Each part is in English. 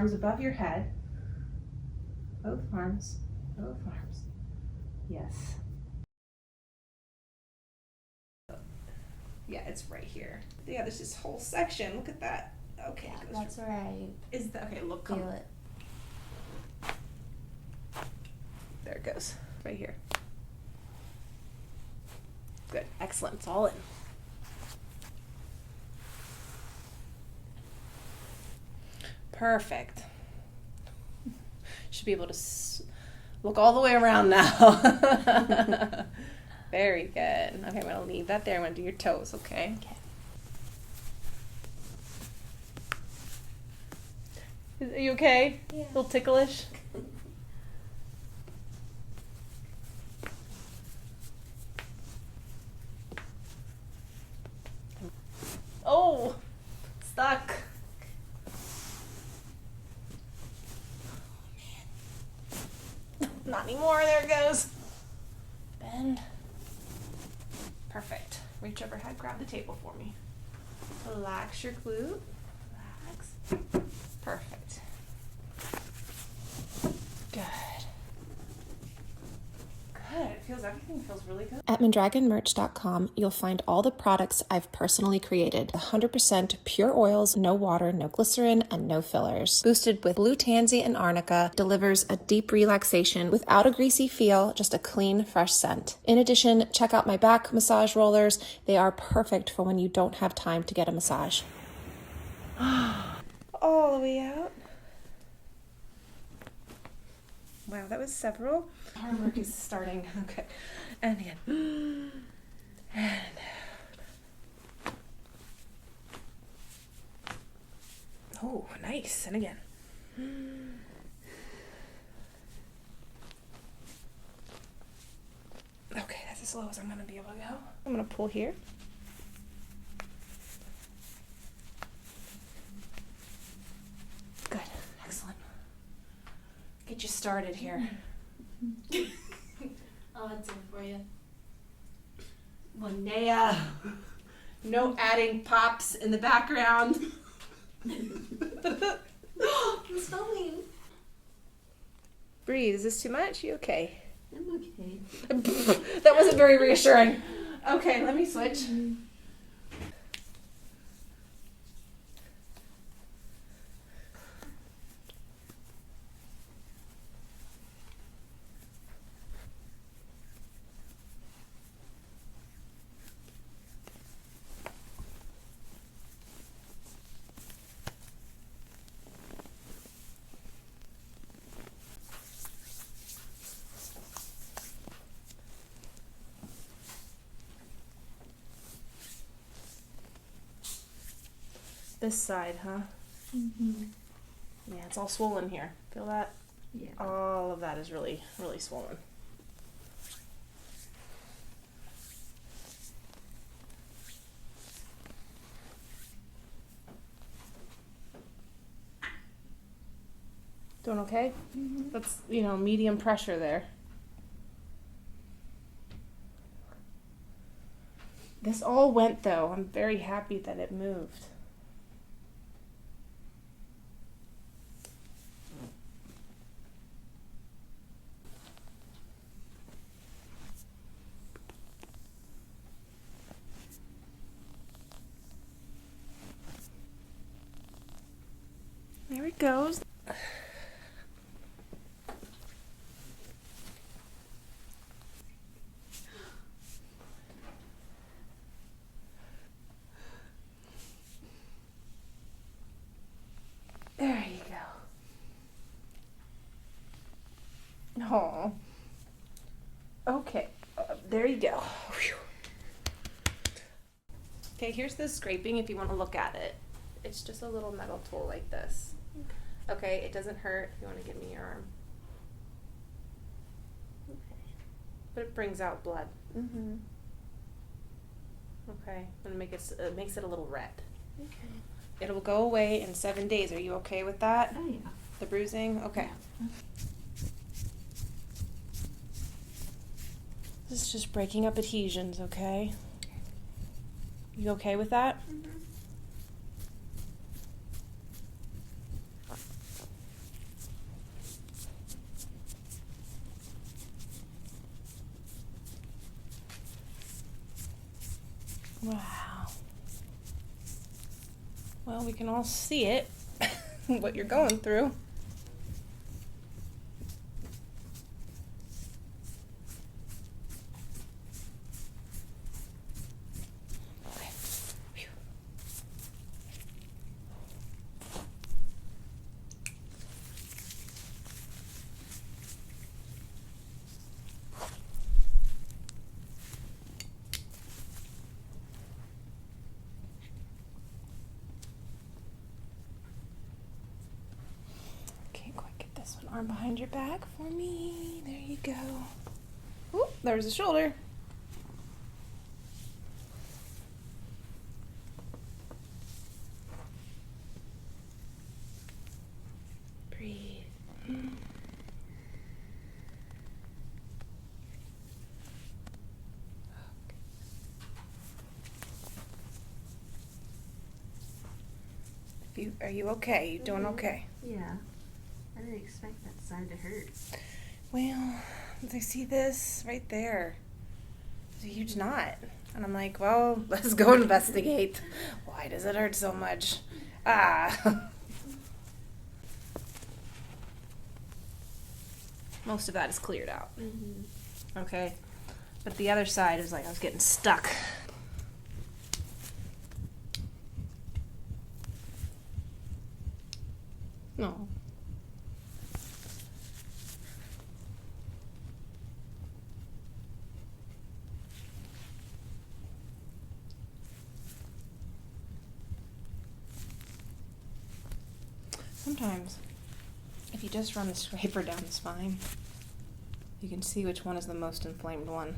arms above your head. Both arms. Both arms. Yes. Yeah, it's right here. Yeah, there's this whole section. Look at that. Okay. Yeah, that's where I Is that okay? Look, come. feel it. There it goes. Right here. Good. Excellent. It's all in. Perfect. Should be able to look all the way around now. Very good. Okay, I'm going to leave that there. I'm going to do your toes, okay? Okay. Are you okay? Yeah. A little ticklish? Oh, stuck. Not anymore. There it goes. Bend. Perfect. Reach overhead. Grab the table for me. Relax your glute. Relax. Perfect. Good. Good. Everything feels really good. At MondragonMerch.com, you'll find all the products I've personally created. 100% pure oils, no water, no glycerin, and no fillers. Boosted with blue tansy and arnica, delivers a deep relaxation without a greasy feel, just a clean, fresh scent. In addition, check out my back massage rollers. They are perfect for when you don't have time to get a massage. All the way out. Wow, that was several. Arm work is starting. Okay. And in. And out. Oh, nice. And again. Okay, that's as low as I'm going to be able to go. I'm going to pull here. Good. Excellent. Get you started here. I'll add some for you. Linnea. No adding pops in the background. I'm filming. Breathe. Is this too much? You okay? I'm okay. That wasn't very reassuring. Okay, let me switch. This side, huh? Mm-hmm. Yeah, it's all swollen here. Feel that? Yeah. All of that is really, really swollen. Doing okay? Mm-hmm. That's, medium pressure there. This all went though. I'm very happy that it moved. There it goes. There you go. Oh. Okay. There you go. Whew. Okay, here's the scraping if you want to look at it. It's just a little metal tool like this. Okay, it doesn't hurt if you want to give me your arm. Okay. But it brings out blood. Mm-hmm. Okay. And it makes it a little red. Okay. It'll go away in 7 days. Are you okay with that? Oh yeah. The bruising? Okay. Yeah. This is just breaking up adhesions, okay? You okay with that? Mm-hmm. Wow. Well, we can all see it, what you're going through. Okay. Phew. Can't quite get this one. Arm behind your back for me. There you go. Oop, there's the shoulder. Breathe. Are you okay? You doing okay? Yeah. I didn't expect that side to hurt. Well, I see this right there. It's a huge knot. And I'm like, well, let's go investigate. Why does it hurt so much? Ah. Most of that is cleared out. Mm-hmm. Okay. But the other side is like I was getting stuck. No. Sometimes, if you just run the scraper down the spine, you can see which one is the most inflamed one.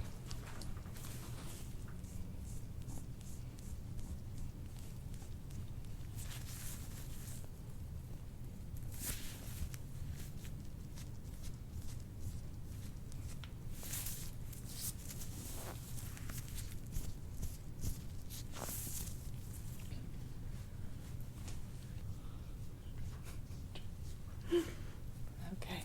Okay.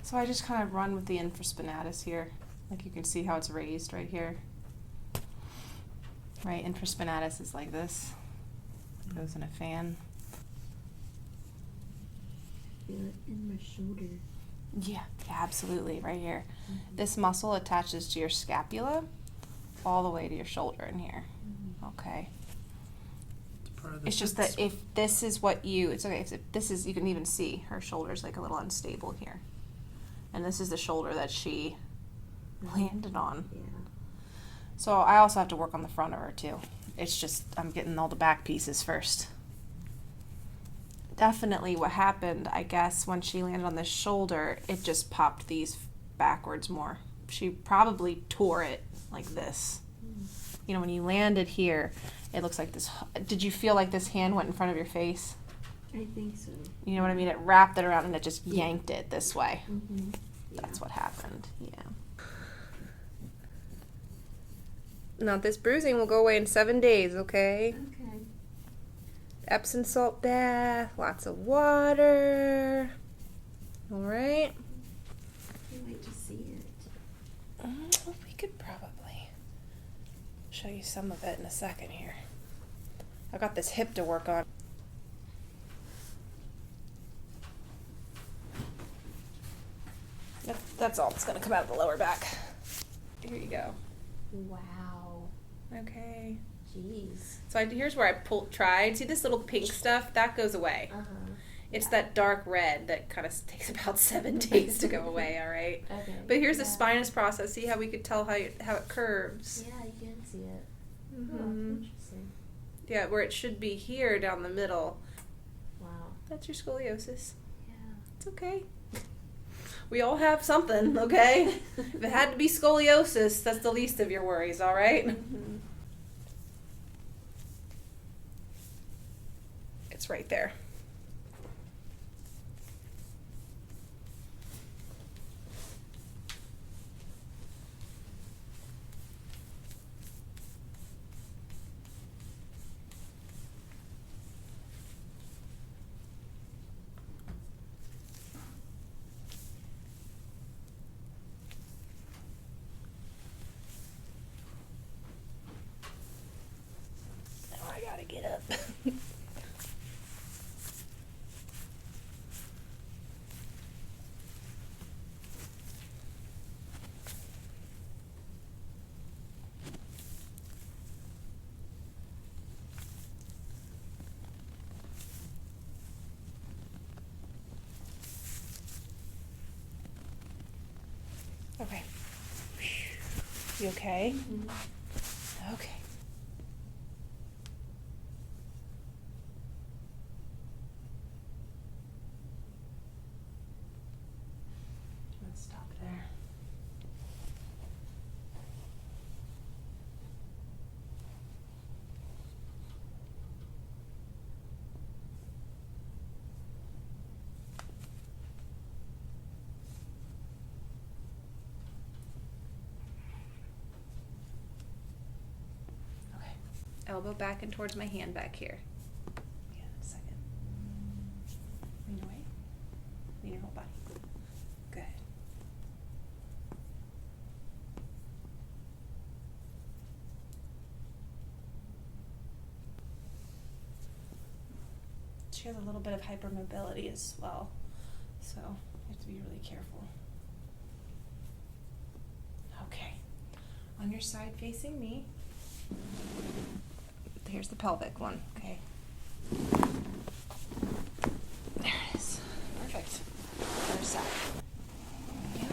So I just kind of run with the infraspinatus here. Like you can see how it's raised right here. Right, infraspinatus is like this. It goes in a fan. Feel it in my shoulder. Yeah, absolutely, right here. Mm-hmm. This muscle attaches to your scapula all the way to your shoulder in here. Mm-hmm. Okay. Part of the It's just that if this is what you, it's okay, if this is, you can even see her shoulder's like a little unstable here. And this is the shoulder that she landed on. Yeah. So I also have to work on the front of her too. It's just, I'm getting all the back pieces first. Definitely what happened, I guess, when she landed on this shoulder, it just popped these backwards more. She probably tore it like this. You know, when you landed here, it looks like this. Did you feel like this hand went in front of your face? I think so. You know what I mean? It wrapped it around and it just yanked it this way. Mm-hmm. That's what happened. Yeah. Now, this bruising will go away in 7 days, okay? Okay. Epsom salt bath, lots of water. All right? Can't wait to see it. We could probably show you some of it in a second here. I've got this hip to work on. That's all that's going to come out of the lower back. Here you go. Wow. Okay. Jeez. So here's where I tried. See this little pink stuff? That goes away. Uh-huh. It's that dark red that kind of takes about 7 days to go away, all right? Okay. But here's the Yeah. spinous process. See how we could tell how it curves? Yeah, you can see it. Oh, Mhm. interesting. Yeah, where it should be here down the middle. Wow. That's your scoliosis. Yeah. It's okay. We all have something, okay? If it had to be scoliosis, that's the least of your worries, all right? Mm-hmm. It's right there. I get up. Okay. You okay? Okay. Let's stop there. Okay. Elbow back and towards my hand back here. Yeah, a second. Lean away. Lean your whole body. Good. She has a little bit of hypermobility as well, so you have to be really careful. Okay. On your side facing me. Here's the pelvic one, okay? There it is. Perfect. Other side. Yeah.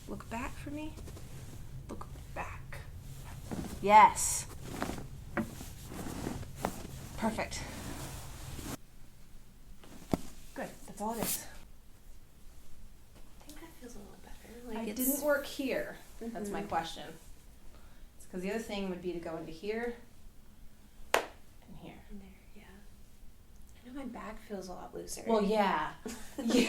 Look back for me. Look back. Yes. Perfect. Good. That's all it is. I think that feels a little better. Like I it's didn't work here. That's my Mhm. question. It's because the other thing would be to go into here and here. in there, yeah. I know my back feels a lot looser. Well, yeah.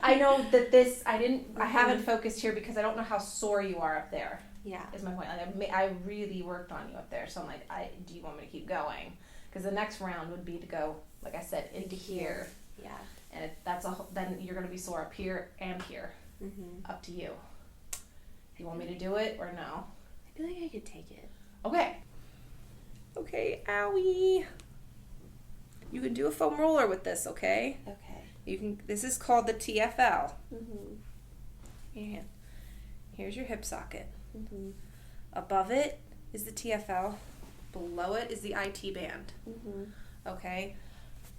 I know that this, I haven't focused here because I don't know how sore you are up there, Yeah. is my point. Like, I really worked on you up there, so I'm like, do you want me to keep going? Because the next round would be to go, like I said, into here. Yeah. And then you're going to be sore up here and here. Mm-hmm. Up to you. Do you want me to do it or no? I feel like I could take it. Okay. Okay, owie. You can do a foam roller with this, okay? Okay. This is called the TFL. Mm-hmm. Your hand. Here's your hip socket. Mm-hmm. Above it is the TFL. Below it is the IT band. Mm-hmm. Okay?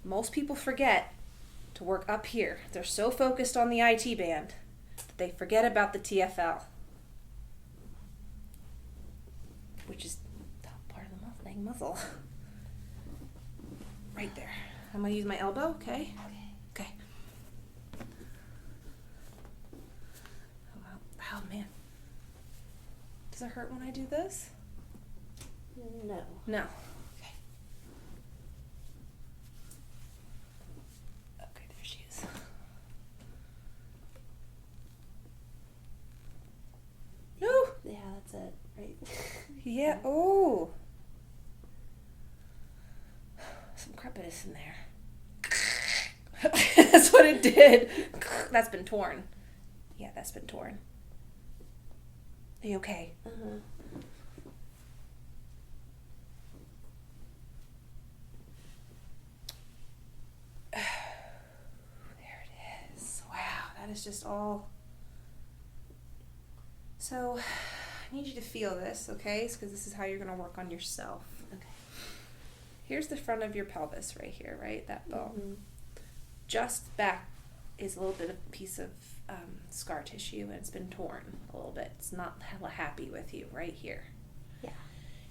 Most people forget to work up here. They're so focused on the IT band that they forget about the TFL, which is the top part of the leg muscle. Right there. I'm going to use my elbow, okay? Okay. Oh, man. Does it hurt when I do this? No. No. Okay. Okay, there she is. Ooh. Yeah, that's it. Right. Yeah. Oh. Some crepitus in there. That's what it did. That's been torn. Yeah, that's been torn. Are you okay? Uh-huh. There it is. Wow, that is just all. So, I need you to feel this, okay? Because this is how you're going to work on yourself. Okay. Here's the front of your pelvis right here, right? That bone. Mm-hmm. Just back is a little bit of a piece of scar tissue, and it's been torn a little bit. It's not hella happy with you right here. Yeah.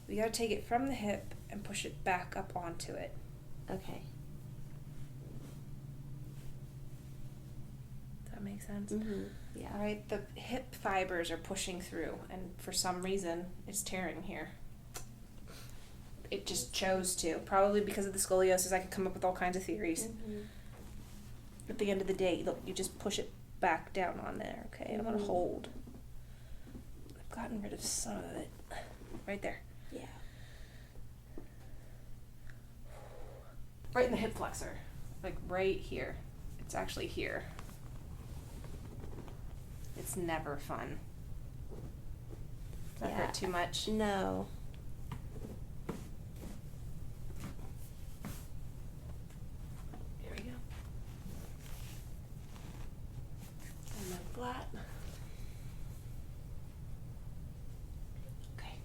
We got to take it from the hip and push it back up onto it. Okay. Does that make sense? Mm-hmm. Yeah. All right, the hip fibers are pushing through, and for some reason, it's tearing here. It just chose to. Probably because of the scoliosis. I could come up with all kinds of theories. Mm-hmm. At the end of the day, look, you just push it back down on there, okay? I'm going to hold. I've gotten rid of some of it. Right there. Yeah. Right in the hip flexor. Like right here. It's actually here. It's never fun. Does that hurt too much? No.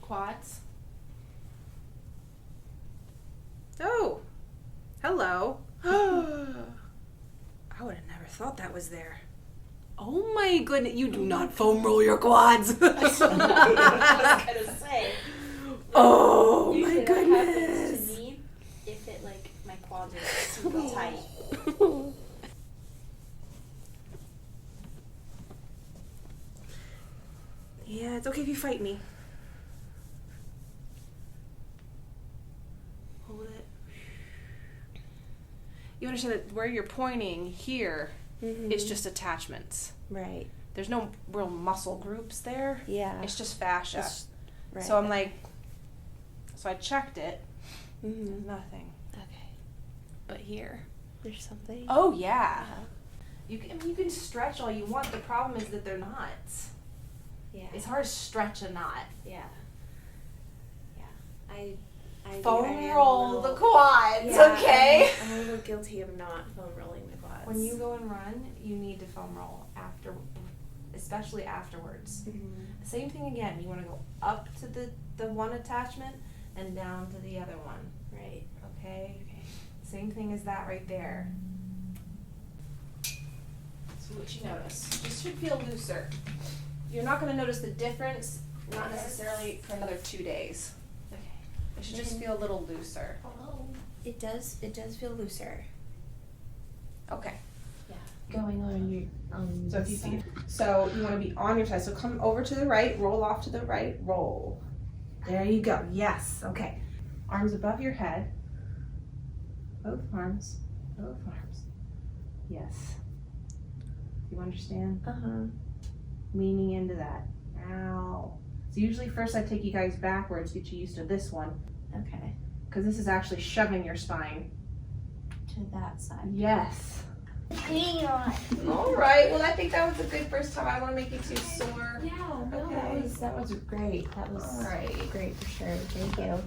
quads. Oh, hello. I would have never thought that was there. Oh my goodness, you do not foam roll your quads. That's what I was gonna say. Oh my Usually that happens goodness. to me if it like my quads are super tight. Yeah, it's okay if you fight me. Hold it. You understand that where you're pointing here is just attachments. Right. There's no real muscle groups there. Yeah. It's just fascia. Right. So I'm like, so I checked it. Mm-hmm. Nothing. Okay. But here. There's something. Oh yeah. You can, I mean, you can stretch all you want. The problem is that they're knots. Yeah. It's hard to stretch a knot. Yeah. Yeah. I Foam am roll a the little, quads, yeah, okay? I'm a little guilty of not foam rolling my quads. When you go and run, you need to foam roll after, especially afterwards. Mm-hmm. Same thing again. You want to go up to the one attachment and down to the other one. Right. Okay? Same thing as that right there. See what you notice. This should feel looser. You're not going to notice the difference, not necessarily for another 2 days. Okay. It should just feel a little looser. It does feel looser. Okay. Yeah. Going on your So if you see, so you want to be on your side. So come over to the right, roll off to the right, roll. There you go. Yes. Okay. Arms above your head. Both arms. Both arms. Yes. You understand? Uh-huh. Leaning into that. Ow. So usually first I take you guys backwards, get you used to this one, Okay. because this is actually shoving your spine. To that side. Yes. hang on. All right. Well, I think that was a good first time. I don't want to make you too sore. Yeah, no, Okay. that was great. That was All right. great for sure. Thank you.